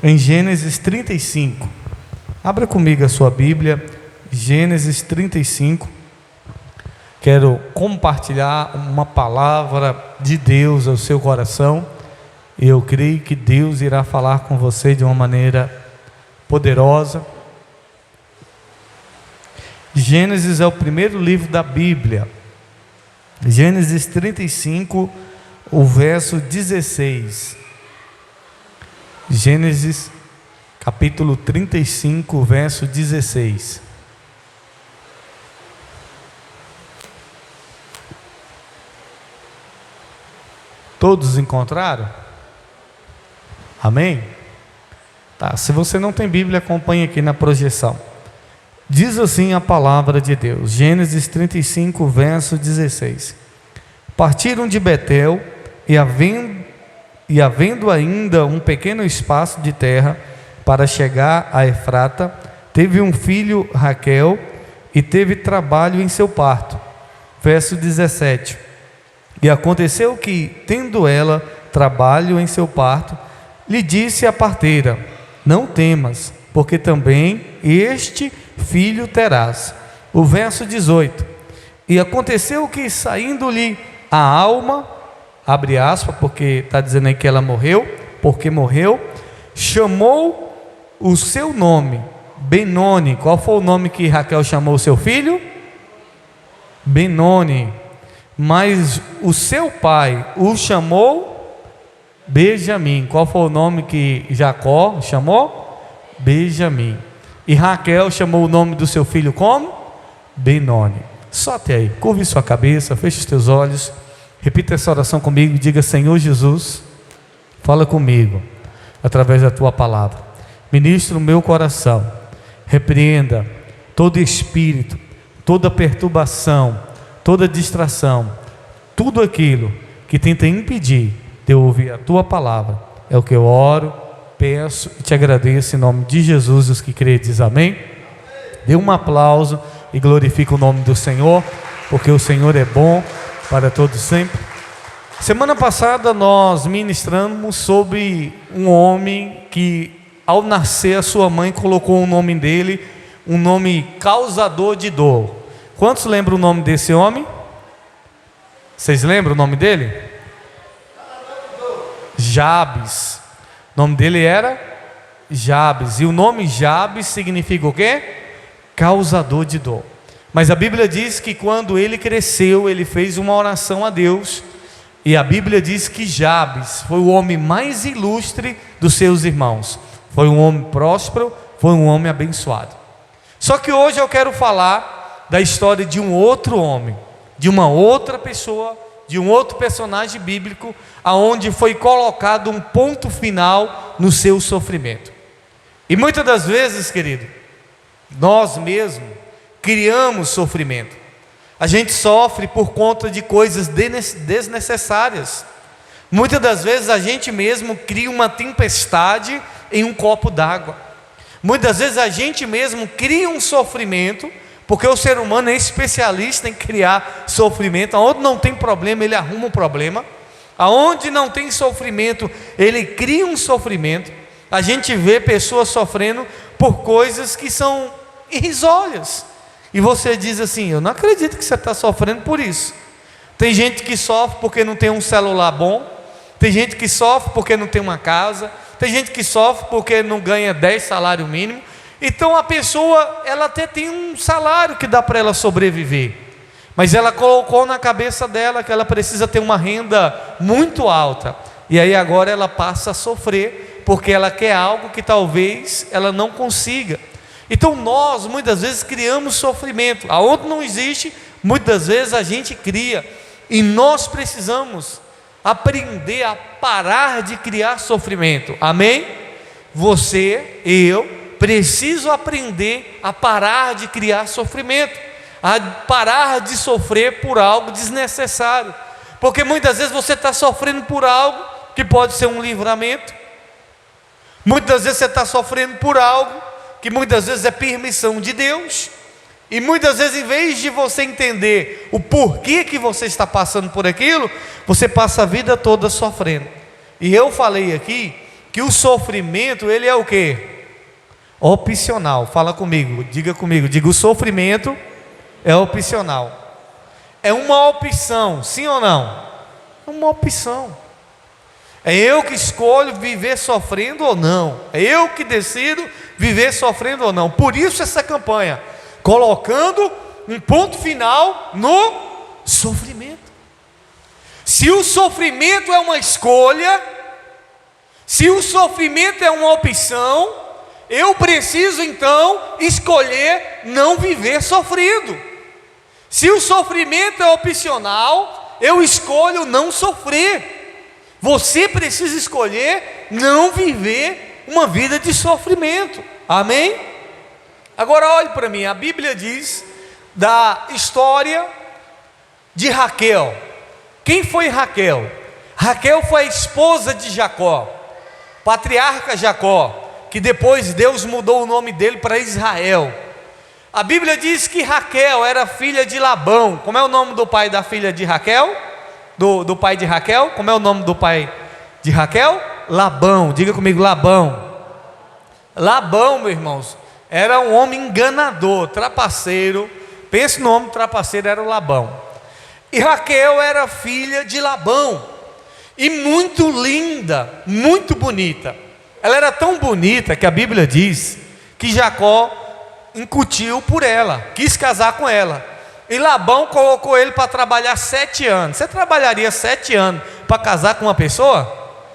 em Gênesis 35. Abra comigo a sua Bíblia, Gênesis 35. Quero compartilhar uma palavra de Deus ao seu coração. Eu creio que Deus irá falar com você de uma maneira poderosa. Gênesis é o primeiro livro da Bíblia. Gênesis 35, o verso 16. Gênesis capítulo 35, verso 16. Todos encontraram? Amém? Tá, se você não tem Bíblia, acompanhe aqui na projeção. Diz assim a palavra de Deus, Gênesis 35, verso 16. Partiram de Betel e havendo ainda um pequeno espaço de terra para chegar a Efrata, teve um filho Raquel e teve trabalho em seu parto. Verso 17. E aconteceu que, tendo ela trabalho em seu parto, lhe disse a parteira: não temas, porque também este filho terás. O verso 18. E aconteceu que, saindo-lhe a alma, abre aspas, porque está dizendo aí que ela morreu, porque morreu, chamou o seu nome, Benoni. Qual foi o nome que Raquel chamou o seu filho? Benoni. Mas o seu pai o chamou Benjamim. Qual foi o nome que Jacó chamou? Benjamim. E Raquel chamou o nome do seu filho como? Benoni. Só até aí, curve sua cabeça, feche os teus olhos, repita essa oração comigo e diga: Senhor Jesus, fala comigo através da tua palavra. Ministra o meu coração, repreenda todo espírito, toda perturbação, toda distração, tudo aquilo que tenta impedir de eu ouvir a tua palavra. É o que eu oro, peço e te agradeço em nome de Jesus. Os que creem diz amém. Dê um aplauso e glorifique o nome do Senhor, porque o Senhor é bom para todos sempre. Semana passada nós ministramos sobre um homem que, ao nascer, a sua mãe colocou o nome dele, um nome causador de dor. Quantos lembram o nome desse homem? Vocês lembram o nome dele? Jabes. O nome dele era Jabes. E o nome Jabes significa o quê? Causador de dor. Mas a Bíblia diz que quando ele cresceu, ele fez uma oração a Deus. E a Bíblia diz que Jabes foi o homem mais ilustre dos seus irmãos. Foi um homem próspero, foi um homem abençoado. Só que hoje eu quero falar da história de um outro homem, de uma outra pessoa, de um outro personagem bíblico, aonde foi colocado um ponto final no seu sofrimento. E muitas das vezes, querido, nós mesmos criamos sofrimento. A gente sofre por conta de coisas desnecessárias. Muitas das vezes a gente mesmo cria uma tempestade em um copo d'água. Muitas vezes a gente mesmo cria um sofrimento, porque o ser humano é especialista em criar sofrimento. Aonde não tem problema, ele arruma um problema. Aonde não tem sofrimento, ele cria um sofrimento. A gente vê pessoas sofrendo por coisas que são irrisórias. E você diz assim: eu não acredito que você está sofrendo por isso. Tem gente que sofre porque não tem um celular bom. Tem gente que sofre porque não tem uma casa. Tem gente que sofre porque não ganha 10 salários mínimos. Então a pessoa, ela até tem um salário que dá para ela sobreviver, mas ela colocou na cabeça dela que ela precisa ter uma renda muito alta. E aí agora ela passa a sofrer porque ela quer algo que talvez ela não consiga. Então nós muitas vezes criamos sofrimento. Aonde não existe, muitas vezes a gente cria. E nós precisamos aprender a parar de criar sofrimento. Amém? Você, eu, preciso aprender a parar de criar sofrimento, a parar de sofrer por algo desnecessário. Porque muitas vezes você está sofrendo por algo que pode ser um livramento. Muitas vezes você está sofrendo por algo que muitas vezes é permissão de Deus. E muitas vezes, em vez de você entender o porquê que você está passando por aquilo, você passa a vida toda sofrendo. E eu falei aqui que que o sofrimento, ele é o quê? Opcional. Fala comigo, diga o sofrimento é opcional. É uma opção, sim ou não? É uma opção. É eu que escolho viver sofrendo ou não. É eu que decido viver sofrendo ou não. Por isso essa campanha, colocando um ponto final no sofrimento. Se o sofrimento é uma escolha, se o sofrimento é uma opção, eu preciso então escolher não viver sofrendo. Se o sofrimento é opcional, eu escolho não sofrer. Você precisa escolher não viver uma vida de sofrimento. Amém? Agora olhe para mim, a Bíblia diz da história de Raquel. Quem foi Raquel? Raquel foi a esposa de Jacó, patriarca Jacó, que depois Deus mudou o nome dele para Israel. A Bíblia diz que Raquel era filha de Labão. Como é o nome do pai da filha de Raquel? Do pai de Raquel? Como é o nome do pai de Raquel? Labão. Diga comigo, Labão. Labão, meus irmãos, era um homem enganador, trapaceiro. Pense no homem trapaceiro, era o Labão. E Raquel era filha de Labão, e muito linda, muito bonita. Ela era tão bonita que a Bíblia diz que Jacó incutiu por ela, quis casar com ela. E Labão colocou ele para trabalhar 7 anos. Você trabalharia 7 anos para casar com uma pessoa?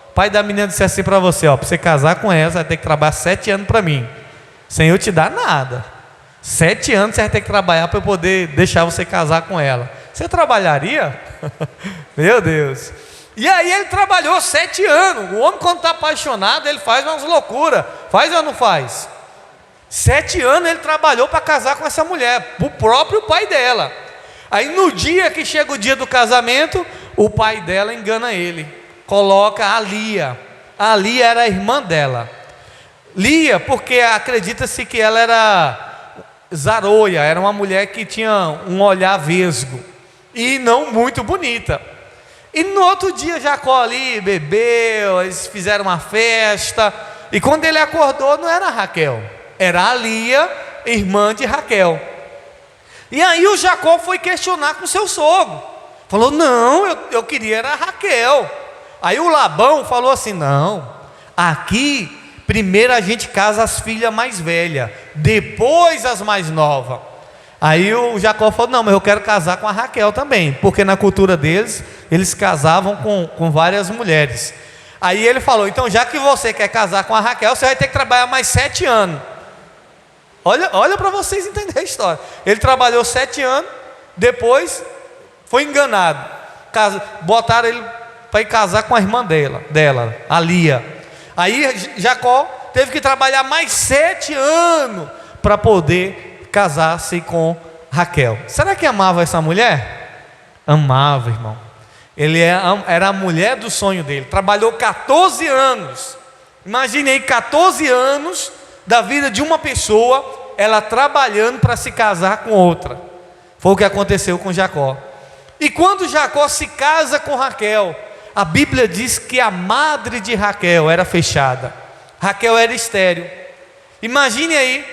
O pai da menina disse assim para você: para você casar com ela, você vai ter que trabalhar 7 anos para mim, sem eu te dar nada. 7 anos você vai ter que trabalhar para eu poder deixar você casar com ela. Você trabalharia? Meu Deus. E aí ele trabalhou 7 anos. O homem, quando está apaixonado, ele faz umas loucuras. Faz ou não faz? 7 anos ele trabalhou para casar com essa mulher, o próprio pai dela. Aí no dia que chega o dia do casamento, o pai dela engana ele, coloca a Lia. A Lia era a irmã dela. Lia, porque acredita-se que ela era zaroia, era uma mulher que tinha um olhar vesgo e não muito bonita. E no outro dia Jacó ali bebeu, eles fizeram uma festa, e quando ele acordou não era Raquel, era a Lia, irmã de Raquel. E aí o Jacó foi questionar com seu sogro, falou: não, eu queria era a Raquel. Aí o Labão falou assim: não, aqui primeiro a gente casa as filhas mais velhas, depois as mais novas. Aí o Jacó falou: não, mas eu quero casar com a Raquel também, porque na cultura deles, eles casavam com várias mulheres. Aí ele falou: então já que você quer casar com a Raquel, você vai ter que trabalhar mais 7 anos. Olha para vocês entenderem a história. Ele trabalhou 7 anos, depois foi enganado. Botaram ele para ir casar com a irmã dela, a Lia. Aí Jacó teve que trabalhar mais 7 anos para poder casar-se com Raquel. Será que amava essa mulher? Amava, irmão. Ele era a mulher do sonho dele. Trabalhou 14 anos. Imagine aí, 14 anos da vida de uma pessoa, ela trabalhando para se casar com outra. Foi o que aconteceu com Jacó. E quando Jacó se casa com Raquel, a Bíblia diz que a madre de Raquel era fechada. Raquel era estéril. Imagine aí,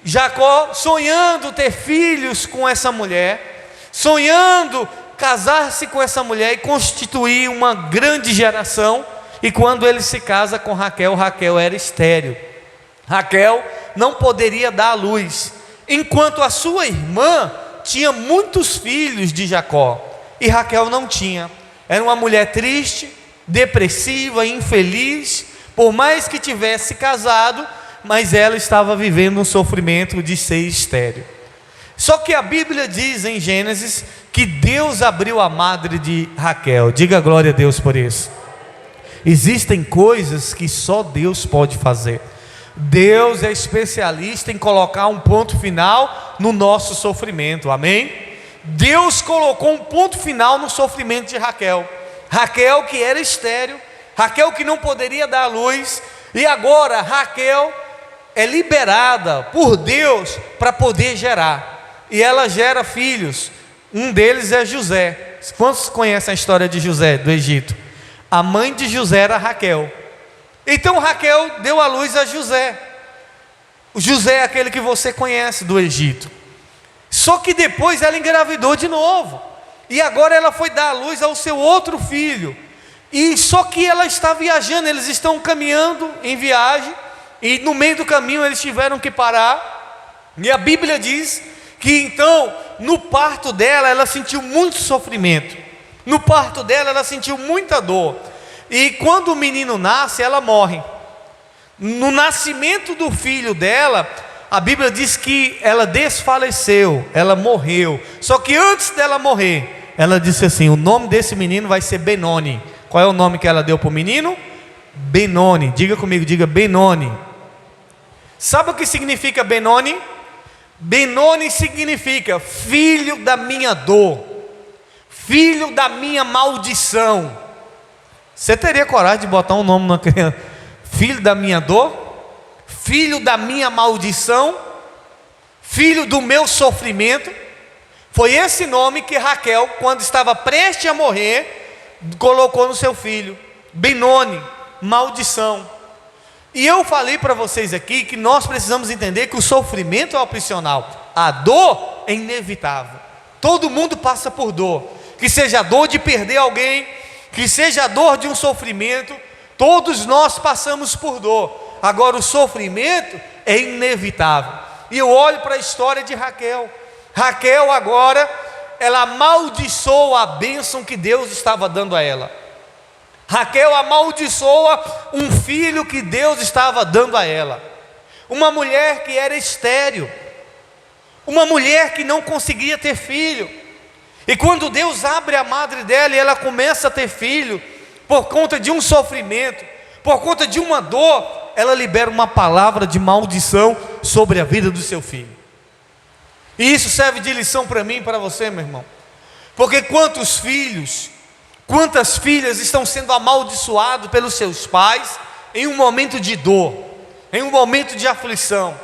Jacó sonhando ter filhos com essa mulher, sonhando casar-se com essa mulher e constituir uma grande geração. E quando ele se casa com Raquel, Raquel era estéril. Raquel não poderia dar à luz, enquanto a sua irmã tinha muitos filhos de Jacó, e Raquel não tinha. Era uma mulher triste, depressiva, infeliz, por mais que tivesse casado, mas ela estava vivendo um sofrimento de ser estéril. Só que a Bíblia diz em Gênesis que Deus abriu a madre de Raquel. Diga glória a Deus por isso. Existem coisas que só Deus pode fazer. Deus é especialista em colocar um ponto final no nosso sofrimento, amém? Deus colocou um ponto final no sofrimento de Raquel. Raquel que era estéril, Raquel que não poderia dar luz, e agora Raquel é liberada por Deus para poder gerar, e ela gera filhos. Um deles é José. Quantos conhecem a história de José do Egito? A mãe de José era Raquel. Então Raquel deu à luz a José. O José é aquele que você conhece do Egito. Só que depois ela engravidou de novo. E agora ela foi dar à luz ao seu outro filho. E só que ela está viajando, eles estão caminhando em viagem. E no meio do caminho eles tiveram que parar. E a Bíblia diz que então, no parto dela, ela sentiu muito sofrimento. No parto dela, ela sentiu muita dor. E quando o menino nasce, ela morre. No nascimento do filho dela, a Bíblia diz que ela desfaleceu, ela morreu. Só que antes dela morrer, ela disse assim: o nome desse menino vai ser Benoni. Qual é o nome que ela deu para o menino? Benoni. Diga comigo, diga Benoni. Sabe o que significa Benoni? Benoni significa filho da minha dor, filho da minha maldição. Você teria coragem de botar um nome na criança? Filho da minha dor, filho da minha maldição, filho do meu sofrimento. Foi esse nome que Raquel, quando estava prestes a morrer, colocou no seu filho. Benoni, maldição. E eu falei para vocês aqui que nós precisamos entender que o sofrimento é opcional, a dor é inevitável. Todo mundo passa por dor, que seja a dor de perder alguém, que seja a dor de um sofrimento, todos nós passamos por dor. Agora o sofrimento é inevitável. E eu olho para a história de Raquel. Raquel agora, ela amaldiçoa a bênção que Deus estava dando a ela. Raquel amaldiçoa um filho que Deus estava dando a ela. Uma mulher que era estéril, uma mulher que não conseguia ter filho. E quando Deus abre a madre dela e ela começa a ter filho, por conta de um sofrimento, por conta de uma dor, ela libera uma palavra de maldição sobre a vida do seu filho. E isso serve de lição para mim e para você, meu irmão. Porque quantos filhos, quantas filhas estão sendo amaldiçoados pelos seus pais em um momento de dor, em um momento de aflição.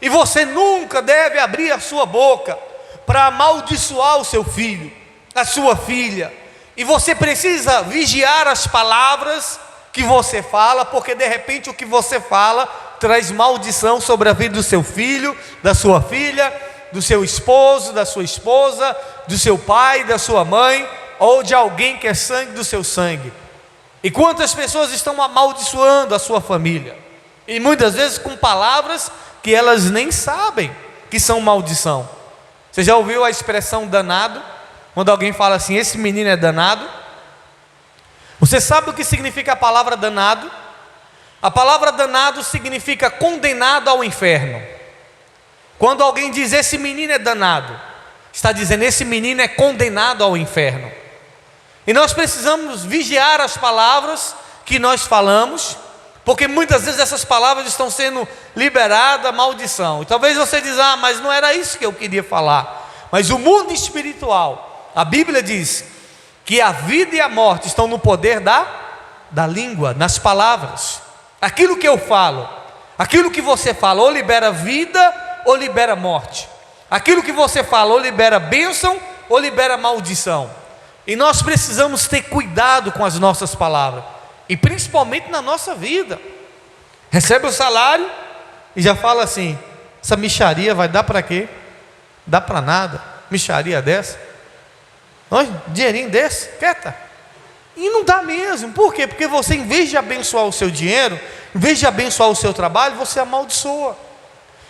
E você nunca deve abrir a sua boca para amaldiçoar o seu filho, a sua filha. E você precisa vigiar as palavras que você fala, porque de repente o que você fala traz maldição sobre a vida do seu filho, da sua filha, do seu esposo, da sua esposa, do seu pai, da sua mãe, ou de alguém que é sangue do seu sangue. E quantas pessoas estão amaldiçoando a sua família, e muitas vezes com palavras que elas nem sabem que são maldição. Você já ouviu a expressão danado? Quando alguém fala assim, esse menino é danado. Você sabe o que significa a palavra danado? A palavra danado significa condenado ao inferno. Quando alguém diz esse menino é danado, está dizendo esse menino é condenado ao inferno. E nós precisamos vigiar as palavras que nós falamos, porque muitas vezes essas palavras estão sendo liberadas, maldição. E talvez você diz, mas não era isso que eu queria falar. Mas o mundo espiritual, a Bíblia diz que a vida e a morte estão no poder da língua, nas palavras. Aquilo que eu falo, aquilo que você fala, ou libera vida, ou libera morte. Aquilo que você fala, ou libera bênção, ou libera maldição. E nós precisamos ter cuidado com as nossas palavras, e principalmente na nossa vida. Recebe o salário e já fala assim, essa mixaria vai dar para quê? Dá para nada, mixaria dessa, dinheirinho desse, quieta. E não dá mesmo. Por quê? Porque você, em vez de abençoar o seu dinheiro, em vez de abençoar o seu trabalho, você amaldiçoa.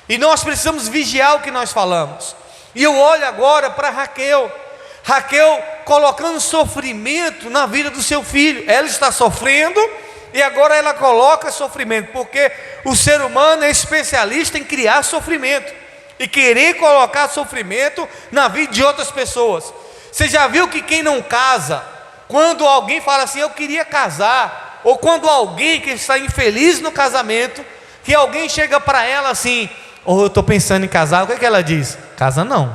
E nós precisamos vigiar o que nós falamos. E eu olho agora para Raquel colocando sofrimento na vida do seu filho. Ela está sofrendo e agora ela coloca sofrimento, porque o ser humano é especialista em criar sofrimento e querer colocar sofrimento na vida de outras pessoas. Você já viu que quem não casa, quando alguém fala assim, eu queria casar, ou quando alguém que está infeliz no casamento, que alguém chega para ela assim, eu estou pensando em casar, o que ela diz? Casa não.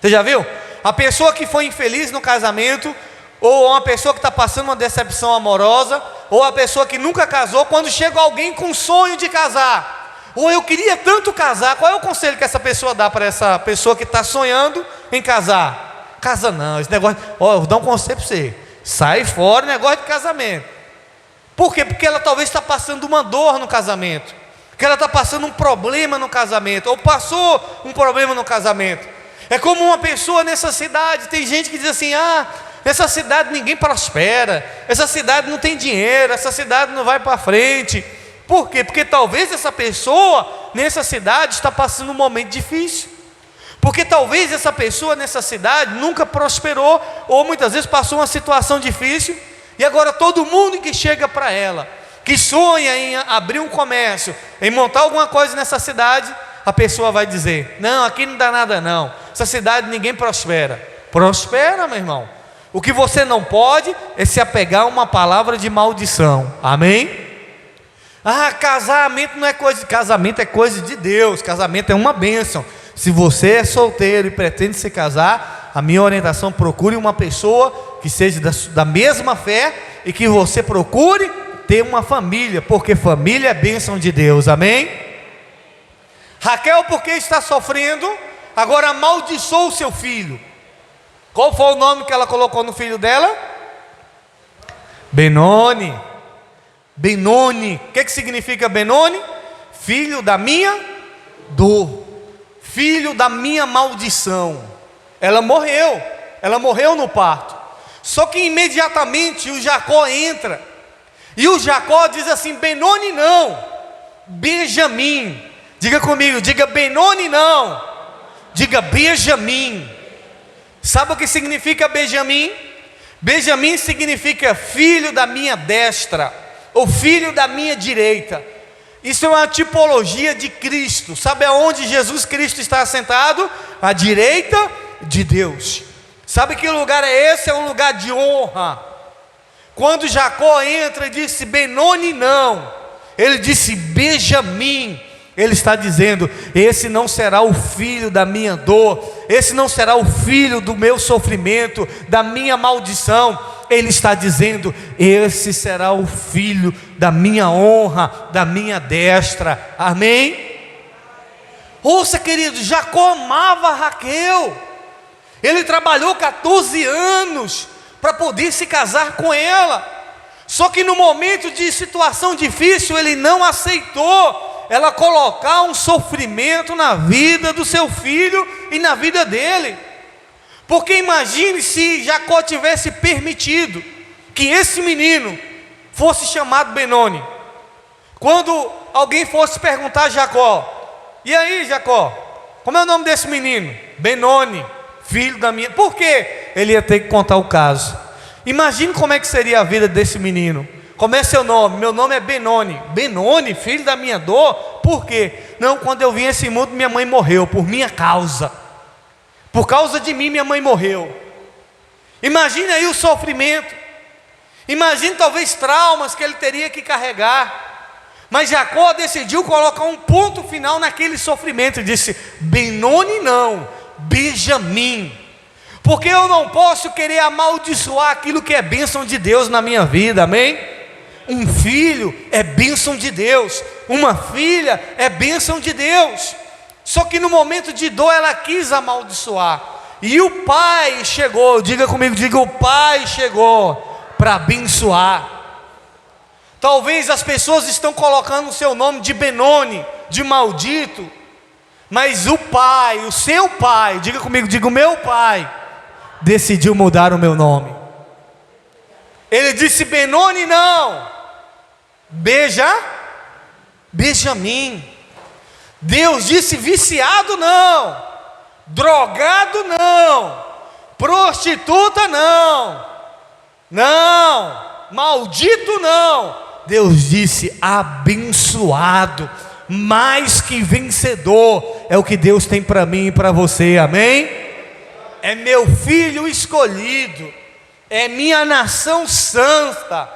Você já viu? A pessoa que foi infeliz no casamento, ou uma pessoa que está passando uma decepção amorosa, ou a pessoa que nunca casou, quando chega alguém com sonho de casar, ou eu queria tanto casar, qual é o conselho que essa pessoa dá para essa pessoa que está sonhando em casar? Casa não, esse negócio, eu vou dar um conselho para você, sai fora negócio de casamento. Por quê? Porque ela talvez está passando uma dor no casamento, que ela está passando um problema no casamento, ou passou um problema no casamento. É como uma pessoa nessa cidade, tem gente que diz assim: nessa cidade ninguém prospera, essa cidade não tem dinheiro, essa cidade não vai para frente. Por quê? Porque talvez essa pessoa nessa cidade está passando um momento difícil, porque talvez essa pessoa nessa cidade nunca prosperou, ou muitas vezes passou uma situação difícil, e agora todo mundo que chega para ela, que sonha em abrir um comércio, em montar alguma coisa nessa cidade, a pessoa vai dizer: não, aqui não dá nada não, essa cidade ninguém prospera. Prospera, meu irmão. O que você não pode é se apegar a uma palavra de maldição. Amém? Casamento não é coisa, casamento é coisa de Deus, casamento é uma bênção. Se você é solteiro e pretende se casar, a minha orientação: procure uma pessoa que seja da mesma fé, e que você procure ter uma família, porque família é bênção de Deus. Amém? Raquel, porque está sofrendo, agora amaldiçoou o seu filho. Qual foi o nome que ela colocou no filho dela? Benoni. Benoni. O que significa Benoni? Filho da minha dor, filho da minha maldição. Ela morreu no parto. Só que imediatamente o Jacó entra, e o Jacó diz assim: Benoni não, Benjamim. Diga comigo, diga Benoni não, diga Benjamim. Sabe o que significa Benjamim? Benjamim significa filho da minha destra, ou filho da minha direita. Isso é uma tipologia de Cristo. Sabe aonde Jesus Cristo está assentado? À direita de Deus. Sabe que lugar é esse? É um lugar de honra. Quando Jacó entra e disse Benoni não, ele disse Benjamim. Ele está dizendo: esse não será o filho da minha dor, esse não será o filho do meu sofrimento, da minha maldição. Ele está dizendo: esse será o filho da minha honra, da minha destra. Amém? Ouça, querido, Jacó amava Raquel. Ele trabalhou 14 anos para poder se casar com ela. Só que no momento de situação difícil, ele não aceitou ela colocar um sofrimento na vida do seu filho e na vida dele. Porque imagine se Jacó tivesse permitido que esse menino fosse chamado Benoni. Quando alguém fosse perguntar a Jacó: e aí, Jacó, como é o nome desse menino? Benoni, filho da minha... Por quê? Ele ia ter que contar o caso. Imagine como é que seria a vida desse menino. Como é seu nome? Meu nome é Benoni. Benoni, filho da minha dor? Por quê? Não, quando eu vim a esse mundo, minha mãe morreu por minha causa. Por causa de mim, minha mãe morreu. Imagine aí o sofrimento. Imagine talvez traumas que ele teria que carregar. Mas Jacó decidiu colocar um ponto final naquele sofrimento e disse: Benoni não, Benjamim. Porque eu não posso querer amaldiçoar aquilo que é bênção de Deus na minha vida. Amém? Um filho é bênção de Deus, uma filha é bênção de Deus. Só que no momento de dor ela quis amaldiçoar, e o pai chegou. Diga comigo, diga: o pai chegou para abençoar. Talvez as pessoas estão colocando o seu nome de Benoni, de maldito, mas o pai, o seu pai, diga comigo, diga: o meu pai decidiu mudar o meu nome. Ele disse Benoni não, Benjamim. Deus disse viciado não, drogado não, prostituta não, maldito não. Deus disse abençoado, mais que vencedor. É o que Deus tem para mim e para você. Amém? É meu filho escolhido, é minha nação santa,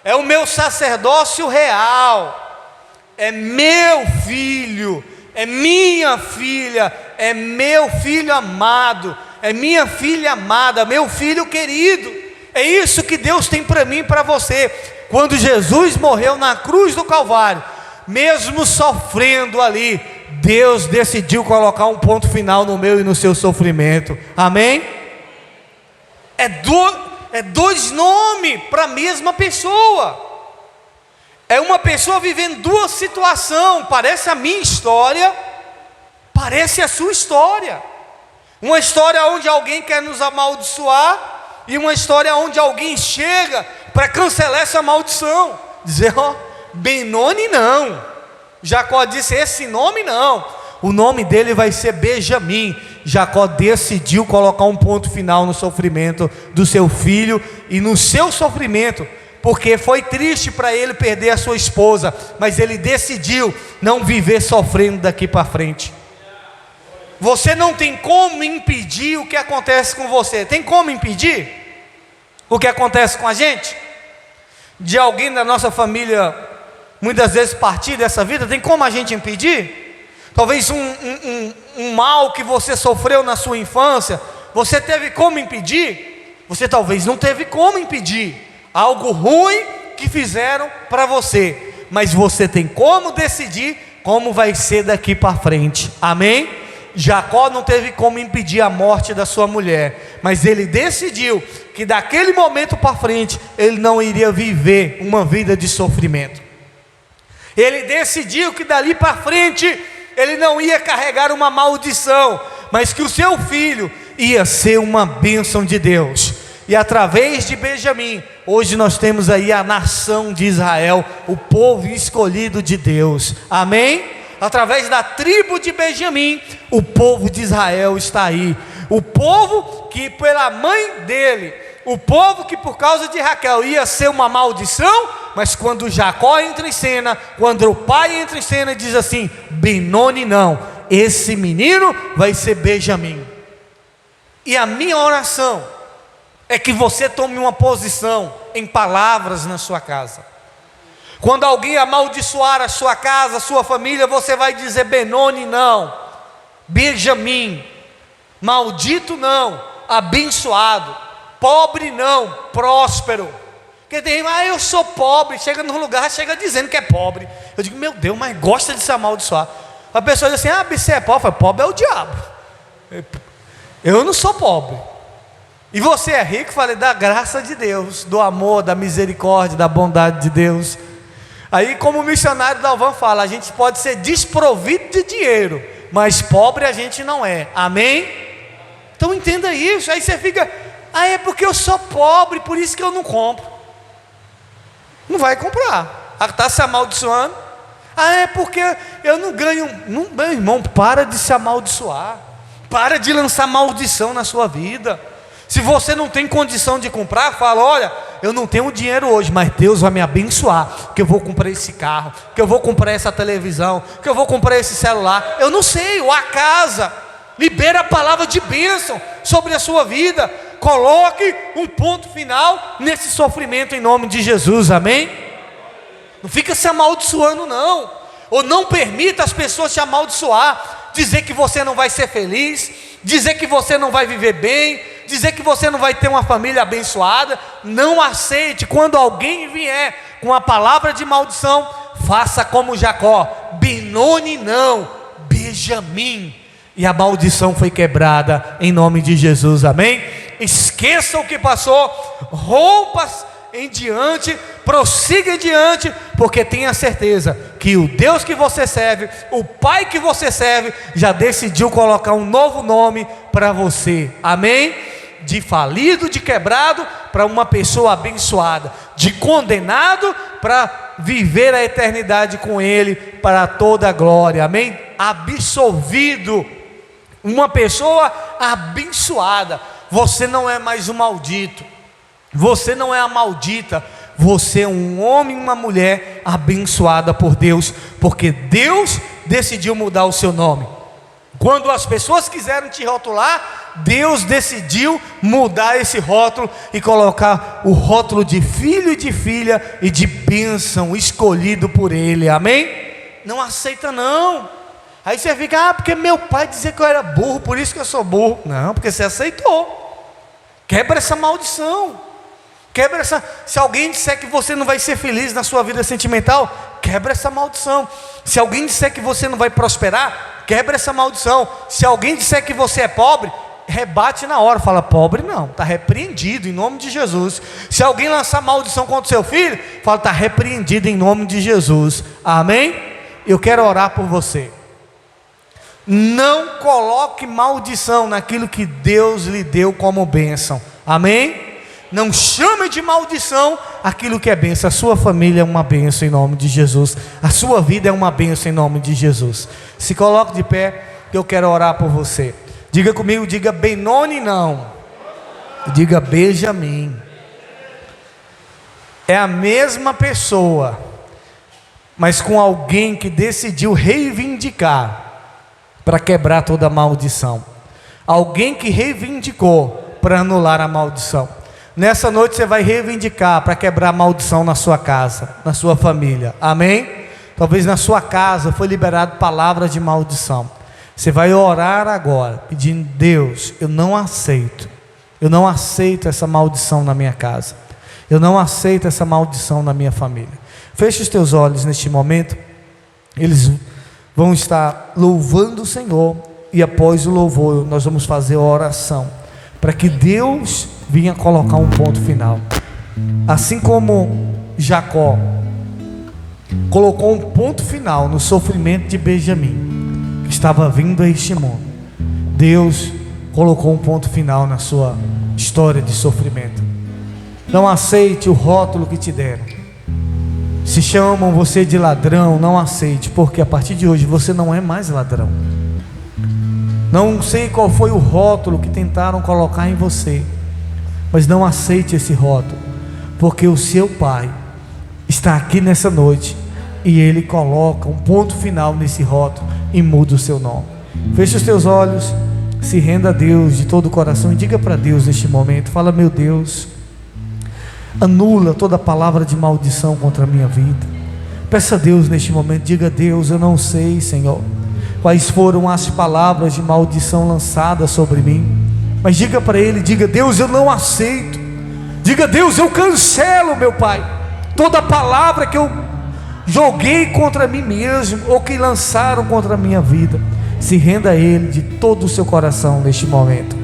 é o meu sacerdócio real, é meu filho, é minha filha, é meu filho amado, é minha filha amada, meu filho querido. É isso que Deus tem para mim e para você. Quando Jesus morreu na cruz do Calvário, mesmo sofrendo ali, Deus decidiu colocar um ponto final no meu e no seu sofrimento. Amém? É dois nomes para a mesma pessoa. É uma pessoa vivendo duas situações. Parece a minha história, parece a sua história. Uma história onde alguém quer nos amaldiçoar, e uma história onde alguém chega para cancelar essa maldição. Dizer, ó, Benoni não. Jacó disse, esse nome não. O nome dele vai ser Benjamim. Jacó decidiu colocar um ponto final no sofrimento do seu filho e no seu sofrimento, porque foi triste para ele perder a sua esposa, mas ele decidiu não viver sofrendo daqui para frente. Você não tem como impedir o que acontece com você. Tem como impedir o que acontece com a gente? De alguém da nossa família muitas vezes partir dessa vida, tem como a gente impedir? Talvez um mal que você sofreu na sua infância, você teve como impedir? Você talvez não teve como impedir algo ruim que fizeram para você, mas você tem como decidir como vai ser daqui para frente, amém? Jacó não teve como impedir a morte da sua mulher, mas ele decidiu que daquele momento para frente, ele não iria viver uma vida de sofrimento. Ele decidiu que dali para frente, ele não ia carregar uma maldição, mas que o seu filho ia ser uma bênção de Deus. E através de Benjamim, hoje nós temos aí a nação de Israel, o povo escolhido de Deus, amém? Através da tribo de Benjamim, o povo de Israel está aí. O povo que pela mãe dele, o povo que por causa de Raquel ia ser uma maldição, mas quando Jacó entra em cena, quando o pai entra em cena e diz assim, Benoni não, esse menino vai ser Benjamim. E a minha oração é que você tome uma posição em palavras na sua casa. Quando alguém amaldiçoar a sua casa, a sua família, você vai dizer Benoni não, Benjamim, maldito não, abençoado, pobre não, próspero. Porque tem, eu sou pobre, chega no lugar, chega dizendo que é pobre. Eu digo, meu Deus, mas gosta de se amaldiçoar. A pessoa diz assim, você é pobre? Pobre é o diabo. Eu não sou pobre. E você é rico? Falei, da graça de Deus, do amor, da misericórdia, da bondade de Deus. Aí, como o missionário Dalvan fala, a gente pode ser desprovido de dinheiro, mas pobre a gente não é, amém? Então entenda isso. Aí você fica, é porque eu sou pobre, por isso que eu não compro. Não vai comprar, está se amaldiçoando. É porque eu não ganho. Não, meu irmão, para de se amaldiçoar, para de lançar maldição na sua vida. Se você não tem condição de comprar, fala, olha, eu não tenho dinheiro hoje, mas Deus vai me abençoar, que eu vou comprar esse carro, que eu vou comprar essa televisão, que eu vou comprar esse celular, eu não sei, ou a casa. Libera a palavra de bênção sobre a sua vida. Coloque um ponto final nesse sofrimento em nome de Jesus, amém? Não fica se amaldiçoando não, ou não permita as pessoas te amaldiçoar, dizer que você não vai ser feliz, dizer que você não vai viver bem, dizer que você não vai ter uma família abençoada. Não aceite. Quando alguém vier com a palavra de maldição, faça como Jacó, Benoni não, Benjamim, e a maldição foi quebrada em nome de Jesus, amém? Esqueça o que passou, rompa em diante, prossiga em diante, porque tenha certeza que o Deus que você serve, o Pai que você serve, já decidiu colocar um novo nome para você, amém? De falido, de quebrado, para uma pessoa abençoada, de condenado, para viver a eternidade com Ele, para toda a glória, amém? Absolvido, uma pessoa abençoada. Você não é mais um maldito, você não é a maldita, você é um homem e uma mulher abençoada por Deus, porque Deus decidiu mudar o seu nome. Quando as pessoas quiseram te rotular, Deus decidiu mudar esse rótulo e colocar o rótulo de filho e de filha e de bênção escolhido por Ele, amém? Não aceita não. Aí você fica, porque meu pai dizia que eu era burro, por isso que eu sou burro. Não, porque você aceitou. Quebra essa maldição. Quebra essa. Se alguém disser que você não vai ser feliz na sua vida sentimental, quebra essa maldição. Se alguém disser que você não vai prosperar, quebra essa maldição. Se alguém disser que você é pobre, rebate na hora, fala: pobre não, está repreendido em nome de Jesus. Se alguém lançar maldição contra o seu filho, fala: está repreendido em nome de Jesus. Amém? Eu quero orar por você. Não coloque maldição naquilo que Deus lhe deu como bênção. Amém? Não chame de maldição aquilo que é bênção. A sua família é uma bênção em nome de Jesus. A sua vida é uma bênção em nome de Jesus. Se coloque de pé, que eu quero orar por você. Diga comigo, diga Benoni não. Diga Benjamim. É a mesma pessoa, mas com alguém que decidiu reivindicar para quebrar toda a maldição. Alguém que reivindicou para anular a maldição. Nessa noite você vai reivindicar para quebrar a maldição na sua casa, na sua família. Amém? Talvez na sua casa foi liberado palavras de maldição. Você vai orar agora, pedindo: Deus, eu não aceito essa maldição na minha casa. Eu não aceito essa maldição na minha família. Feche os teus olhos neste momento. Eles vão estar louvando o Senhor, e após o louvor nós vamos fazer a oração, para que Deus vinha colocar um ponto final. Assim como Jacó colocou um ponto final no sofrimento de Benjamim, que estava vindo a este mundo, Deus colocou um ponto final na sua história de sofrimento. Não aceite o rótulo que te deram. Se chamam você de ladrão, não aceite, porque a partir de hoje você não é mais ladrão. Não sei qual foi o rótulo que tentaram colocar em você, mas não aceite esse rótulo, porque o seu Pai está aqui nessa noite e Ele coloca um ponto final nesse rótulo e muda o seu nome. Feche os teus olhos, se renda a Deus de todo o coração e diga para Deus neste momento: fala: meu Deus, anula toda palavra de maldição contra a minha vida. Peça a Deus neste momento, diga: Deus, eu não sei, Senhor, quais foram as palavras de maldição lançadas sobre mim, mas diga para Ele, diga: Deus, eu não aceito. Diga: Deus, eu cancelo, meu Pai, toda palavra que eu joguei contra mim mesmo, ou que lançaram contra a minha vida. Se renda a Ele de todo o seu coração neste momento.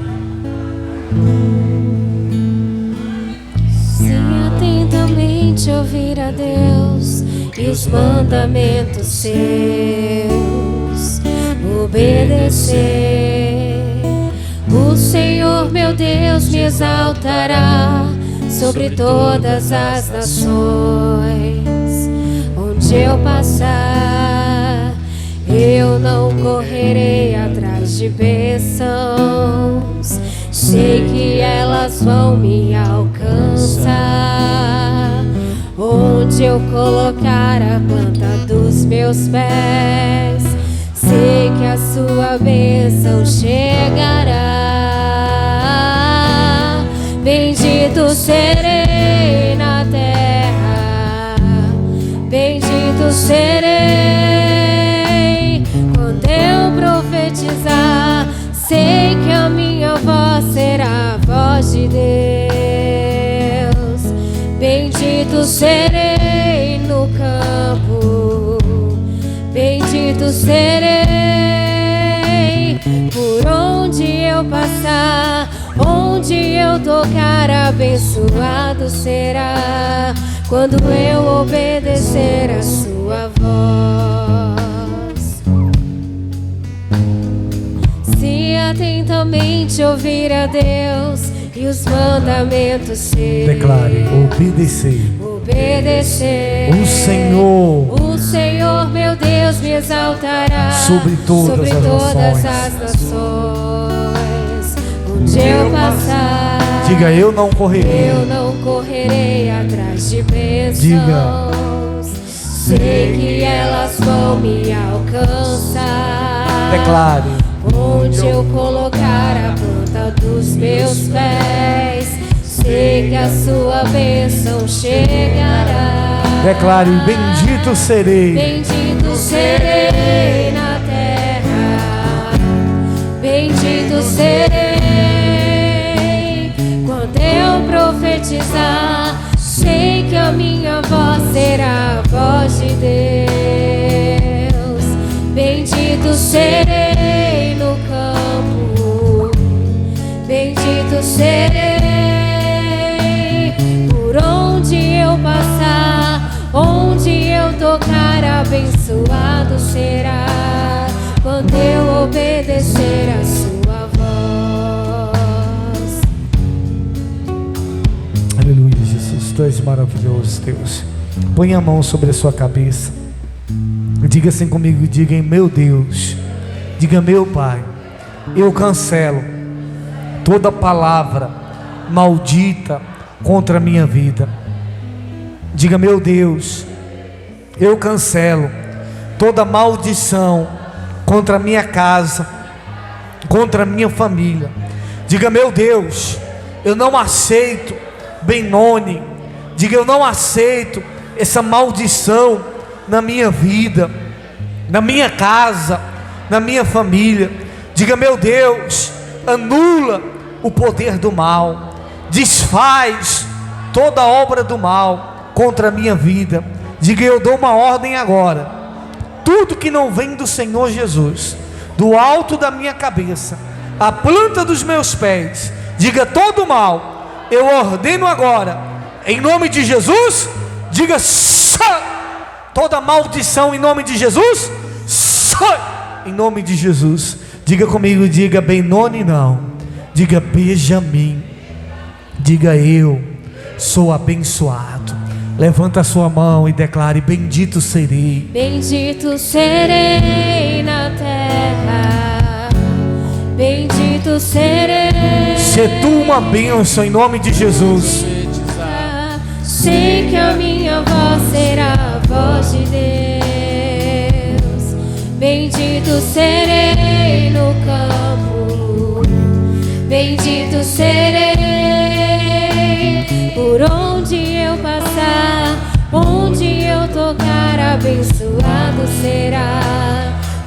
Se atentamente ouvir a Deus e os mandamentos seus, obedecer, o Senhor meu Deus me exaltará sobre todas as nações. Onde eu passar, eu não correrei atrás de bênçãos. Sei que elas vão me alcançar. Onde eu colocar a planta dos meus pés, sei que a sua bênção chegará. Bendito serei na terra, bendito serei quando eu profetizar. Sei que a minha voz será a voz de Deus. Bendito serei no campo, bendito serei por onde eu passar. Onde eu tocar, abençoado será quando eu obedecer a sua voz. Se atentamente ouvir a Deus e os mandamentos seus, Declare: obedecer. Obedecer. O Senhor meu Deus me exaltará sobre todas as nações. Onde eu passar, diga: eu não correrei. Eu não correrei atrás de bênçãos. Diga: sei que elas vão me alcançar. Declare: onde eu colocar a planta dos meus pés, sei que a sua bênção chegará. Declare: bendito serei. Bendito serei na terra, bendito serei quando eu profetizar. Sei que a minha voz será a voz de Deus. Bendito serei no campo, serei. Por onde eu passar, onde eu tocar, abençoado será. Quando eu obedecer a sua voz. Aleluia, Jesus, Tu és maravilhoso, Deus. Põe a mão sobre a sua cabeça. Diga assim comigo, diga: meu Deus, diga: meu Pai, eu cancelo toda palavra maldita contra a minha vida. Diga: meu Deus, eu cancelo toda maldição contra a minha casa, contra a minha família. Diga: meu Deus, eu não aceito Benoni. Diga: eu não aceito essa maldição na minha vida, na minha casa, na minha família. Diga: meu Deus, anula o poder do mal, desfaz toda obra do mal contra a minha vida. Diga: eu dou uma ordem agora: tudo que não vem do Senhor Jesus, do alto da minha cabeça, a planta dos meus pés, diga: todo mal, eu ordeno agora, em nome de Jesus. Diga: sai! Toda maldição em nome de Jesus, sai! Em nome de Jesus. Diga comigo, diga: Benoni não, diga: Benjamim. Diga: eu sou abençoado. Levanta a sua mão e declare: bendito serei. Bendito serei na terra, bendito serei. Se tu uma bênção em nome de Jesus. Sei que a minha voz será a voz de Deus. Bendito serei no campo, bendito serei. Por onde eu passar, onde eu tocar, abençoado será.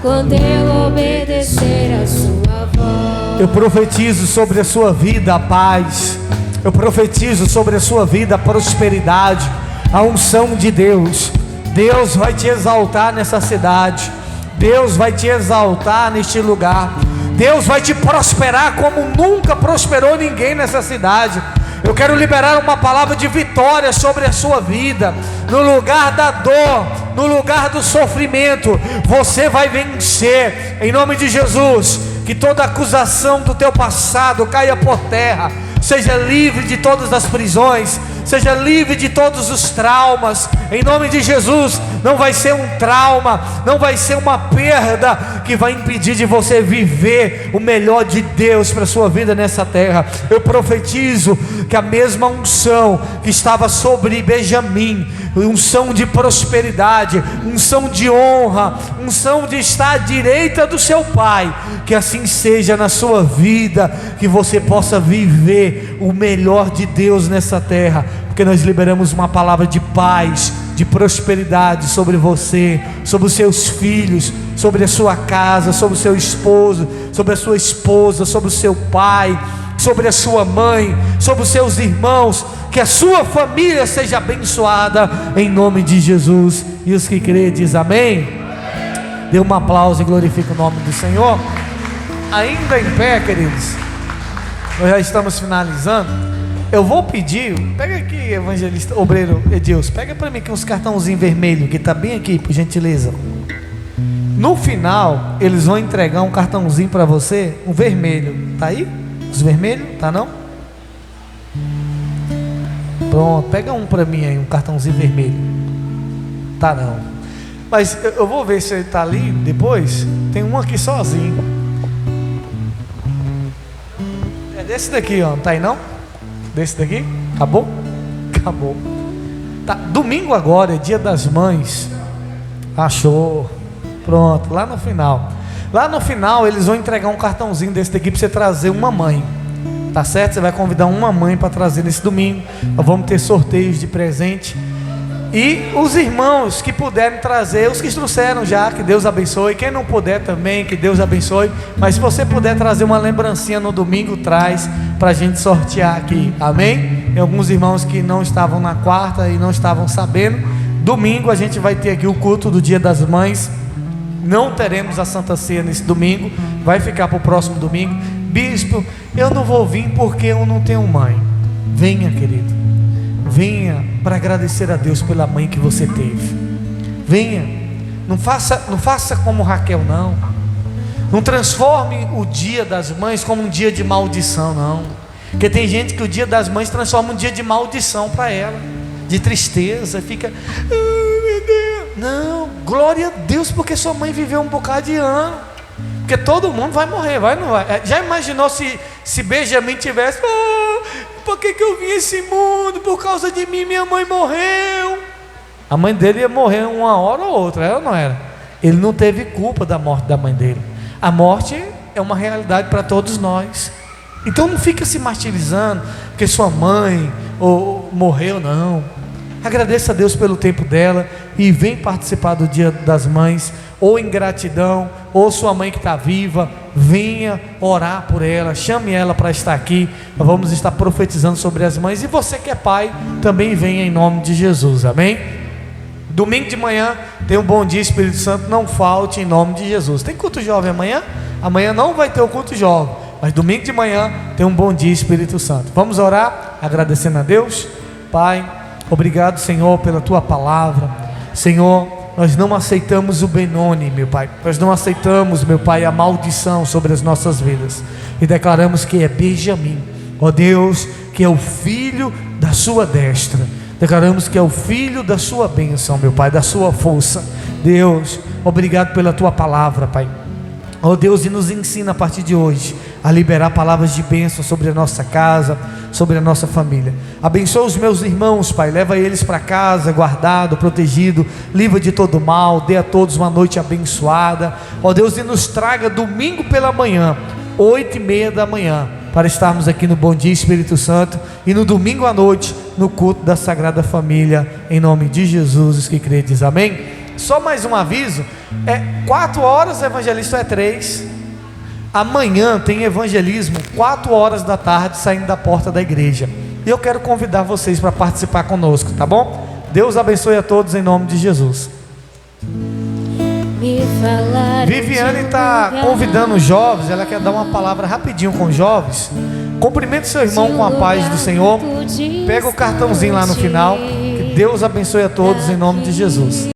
Quando eu obedecer a sua voz. Eu profetizo sobre a sua vida a paz. Eu profetizo sobre a sua vida a prosperidade, a unção de Deus. Deus vai te exaltar nessa cidade. Deus vai te exaltar neste lugar. Deus vai te prosperar como nunca prosperou ninguém nessa cidade. Eu quero liberar uma palavra de vitória sobre a sua vida. No lugar da dor, no lugar do sofrimento, você vai vencer em nome de Jesus. Que toda acusação do teu passado caia por terra. Seja livre de todas as prisões, seja livre de todos os traumas, em nome de Jesus. Não vai ser um trauma, não vai ser uma perda que vai impedir de você viver o melhor de Deus para a sua vida nessa terra. Eu profetizo que a mesma unção que estava sobre Benjamim, unção de prosperidade, unção de honra, unção de estar à direita do seu Pai, que assim seja na sua vida, que você possa viver o melhor de Deus nessa terra, porque nós liberamos uma palavra de paz, de prosperidade sobre você, sobre os seus filhos, sobre a sua casa, sobre o seu esposo, sobre a sua esposa, sobre o seu pai, sobre a sua mãe, sobre os seus irmãos. Que a sua família seja abençoada em nome de Jesus. E os que crêem diz amém. Dê um aplauso e glorifique o nome do Senhor. Ainda em pé, queridos, nós já estamos finalizando. Eu vou pedir, pega aqui, evangelista, obreiro Edilson, pega para mim aqui uns cartãozinhos vermelhos, que está bem aqui, por gentileza. No final, eles vão entregar um cartãozinho para você, um vermelho, tá aí? Os vermelhos, tá não? Pronto, pega um para mim aí, um cartãozinho vermelho. Tá não. Mas eu vou ver se ele tá ali depois. Tem um aqui sozinho. É desse daqui, ó, não tá aí não? Desse daqui? Acabou? Acabou. Tá, domingo agora é dia das mães. Achou. Pronto, lá no final. Lá no final eles vão entregar um cartãozinho desse daqui para você trazer uma mãe. Tá certo? Você vai convidar uma mãe para trazer nesse domingo. Nós vamos ter sorteios de presente. E os irmãos que puderem trazer, os que trouxeram já, que Deus abençoe. Quem não puder também, que Deus abençoe. Mas se você puder trazer uma lembrancinha no domingo, traz para a gente sortear aqui, amém? Tem alguns irmãos que não estavam na quarta e não estavam sabendo. Domingo a gente vai ter aqui o culto do Dia das Mães. Não teremos a Santa Ceia nesse domingo, vai ficar para o próximo domingo. bispo, eu não vou vir porque eu não tenho mãe. Venha, querido, venha para agradecer a Deus pela mãe que você teve. Venha, não faça como Raquel, não. Não transforme o dia das mães como um dia de maldição, não. Porque tem gente que o dia das mães transforma um dia de maldição para ela, de tristeza, fica, meu Deus. Não, glória a Deus, porque sua mãe viveu um bocado de ano. Porque todo mundo vai morrer, vai ou não vai? Já imaginou se Benjamin tivesse, por que eu vim a esse mundo? Por causa de mim minha mãe morreu. A mãe dele ia morrer uma hora ou outra, era ou não era? Ele não teve culpa da morte da mãe dele. A morte é uma realidade para todos nós. Então não fica se martirizando porque sua mãe morreu, não. Agradeça a Deus pelo tempo dela e vem participar do Dia das Mães, ou em gratidão, ou sua mãe que está viva, venha orar por ela, chame ela para estar aqui. Nós vamos estar profetizando sobre as mães, e você que é pai, também venha em nome de Jesus, amém? Domingo de manhã tem um bom dia, Espírito Santo, não falte em nome de Jesus. Tem culto jovem amanhã? Amanhã não vai ter o culto jovem, mas domingo de manhã tem um bom dia, Espírito Santo. Vamos orar, agradecendo a Deus. Pai, obrigado, Senhor, pela Tua palavra. Senhor, nós não aceitamos o Benoni, meu Pai. Nós não aceitamos, meu Pai, a maldição sobre as nossas vidas. E declaramos que é Benjamim, ó Deus, que é o filho da sua destra. Declaramos que é o filho da sua bênção, meu Pai, da sua força. Deus, obrigado pela Tua palavra, Pai. Ó Deus, e nos ensina a partir de hoje a liberar palavras de bênção sobre a nossa casa, sobre a nossa família. Abençoa os meus irmãos, Pai, leva eles para casa, guardado, protegido, livre de todo mal, dê a todos uma noite abençoada. Ó Deus, e nos traga domingo pela manhã, 8:30 da manhã, para estarmos aqui no Bom Dia Espírito Santo, e no domingo à noite, no culto da Sagrada Família, em nome de Jesus, os que credes, amém? Só mais um aviso, 4 horas, evangelista é 3, amanhã tem evangelismo, 4 horas da tarde, saindo da porta da igreja, e eu quero convidar vocês para participar conosco, tá bom? Deus abençoe a todos em nome de Jesus. Viviane está convidando os jovens, ela quer dar uma palavra rapidinho com os jovens. Cumprimente seu irmão com a paz do Senhor, pega o cartãozinho lá no final, que Deus abençoe a todos em nome de Jesus.